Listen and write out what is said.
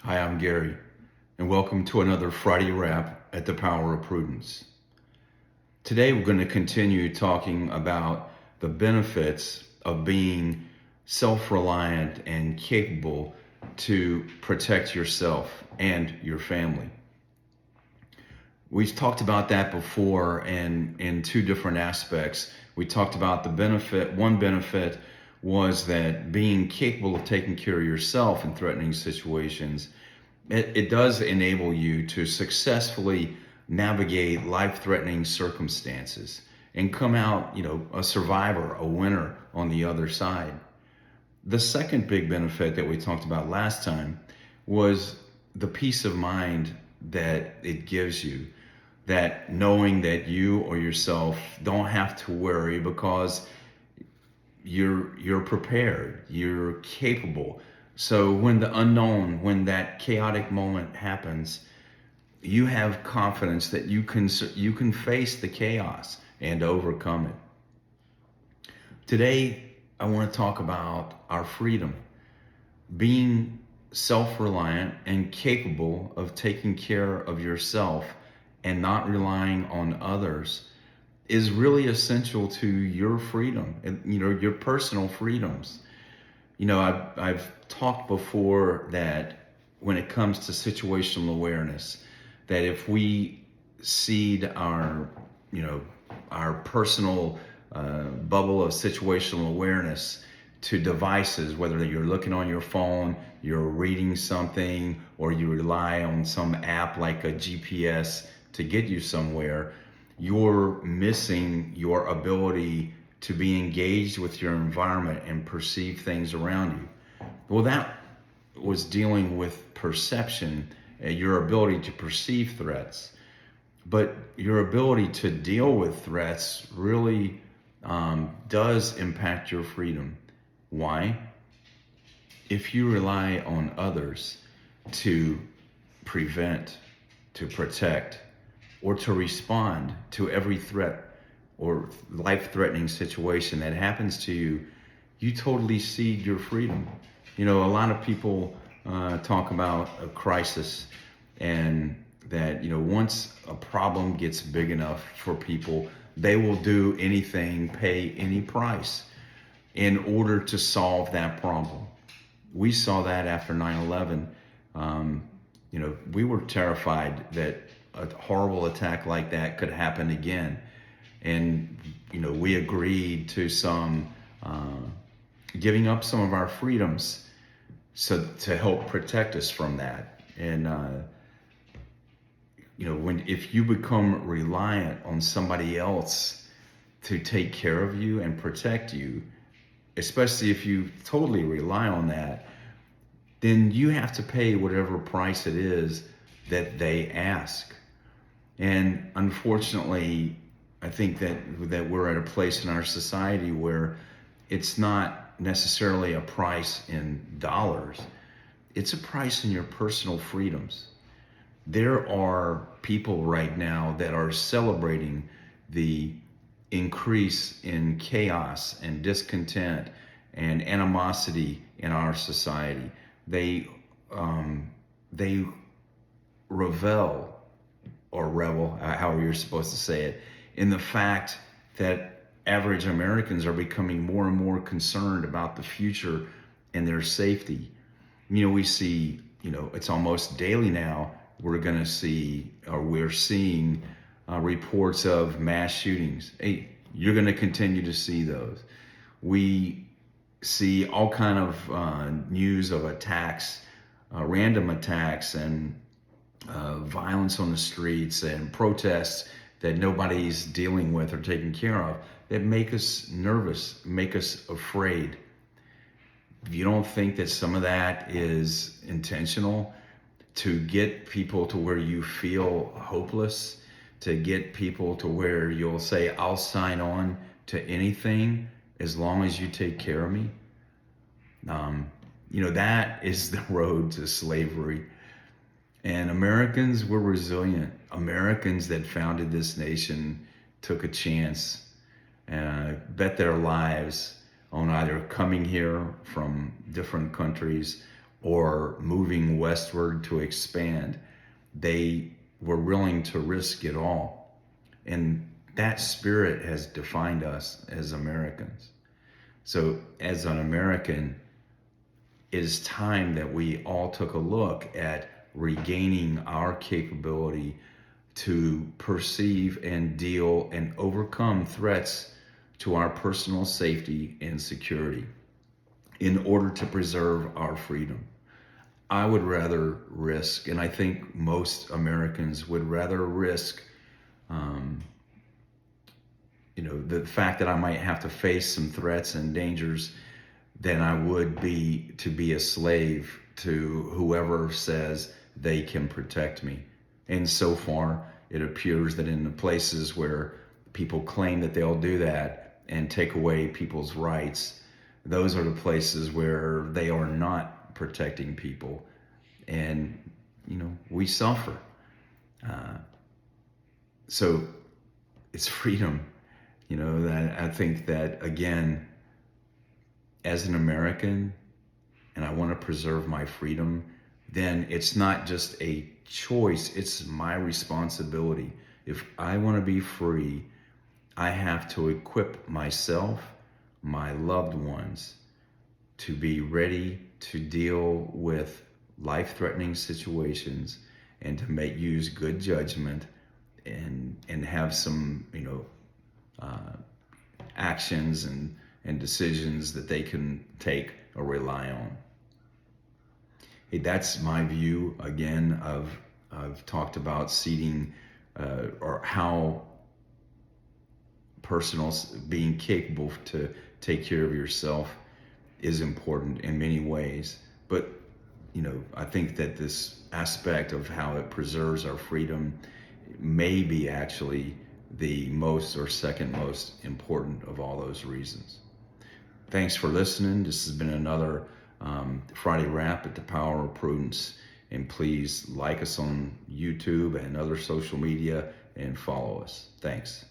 Hi, I'm Gary, and welcome to another Friday Wrap at the Power of Prudence. Today, we're going to continue talking about the benefits of being self-reliant and capable to protect yourself and your family. We've talked about that before, and in two different aspects. We talked about the benefit. One benefit was that being capable of taking care of yourself in threatening situations, it does enable you to successfully navigate life-threatening circumstances and come out, a survivor, a winner on the other side. The second big benefit that we talked about last time was the peace of mind that it gives you, that knowing that you or yourself don't have to worry because you're prepared, you're capable. So when the unknown, when that chaotic moment happens, you have confidence that you can face the chaos and overcome it. Today, I want to talk about our freedom, being self-reliant and capable of taking care of yourself and not relying on others is really essential to your freedom and your personal freedoms. I've talked before that when it comes to situational awareness, that if we cede our personal bubble of situational awareness to devices, whether you're looking on your phone, you're reading something, or you rely on some app like a GPS to get you somewhere, you're missing your ability to be engaged with your environment and perceive things around you. Well, that was dealing with perception, your ability to perceive threats. But your ability to deal with threats really does impact your freedom. Why? If you rely on others to prevent, to protect, or to respond to every threat or life-threatening situation that happens to you, you totally cede your freedom. A lot of people talk about a crisis, and that once a problem gets big enough for people, they will do anything, pay any price in order to solve that problem. We saw that after 9/11. We were terrified that a horrible attack like that could happen again. And, we agreed to some giving up some of our freedoms so to help protect us from that. And, if you become reliant on somebody else to take care of you and protect you, especially if you totally rely on that, then you have to pay whatever price it is that they ask. And unfortunately, I think that we're at a place in our society where it's not necessarily a price in dollars. It's a price in your personal freedoms. There are people right now that are celebrating the increase in chaos and discontent and animosity in our society. They revel or revel, however you're supposed to say it, in the fact that average Americans are becoming more and more concerned about the future and their safety. We see, it's almost daily now, we're seeing reports of mass shootings. Hey, you're going to continue to see those. We see all kind of news of attacks, random attacks, and violence on the streets and protests that nobody's dealing with or taking care of, that make us nervous, make us afraid. If you don't think that some of that is intentional to get people to where you feel hopeless, to get people to where you'll say, I'll sign on to anything as long as you take care of me, that is the road to slavery. And Americans were resilient. Americans that founded this nation took a chance, bet their lives on either coming here from different countries or moving westward to expand. They were willing to risk it all. And that spirit has defined us as Americans. So as an American, it is time that we all took a look at regaining our capability to perceive and deal and overcome threats to our personal safety and security in order to preserve our freedom. I would rather risk, and I think most Americans would rather risk, the fact that I might have to face some threats and dangers than I would be to be a slave to whoever says they can protect me. And so far, it appears that in the places where people claim that they'll do that and take away people's rights, those are the places where they are not protecting people. And, we suffer. So it's freedom, that I think that, again, as an American, and I want to preserve my freedom, then it's not just a choice, it's my responsibility. If I want to be free, I have to equip myself, my loved ones, to be ready to deal with life-threatening situations and to use good judgment and have some, actions and decisions that they can take or rely on. Hey, that's my view. Again, I've talked about seeding or how personal being capable to take care of yourself is important in many ways. But I think that this aspect of how it preserves our freedom may be actually the most or second most important of all those reasons. Thanks for listening. This has been another Friday Wrap at the Power of Prudence. And please like us on YouTube and other social media and follow us. Thanks.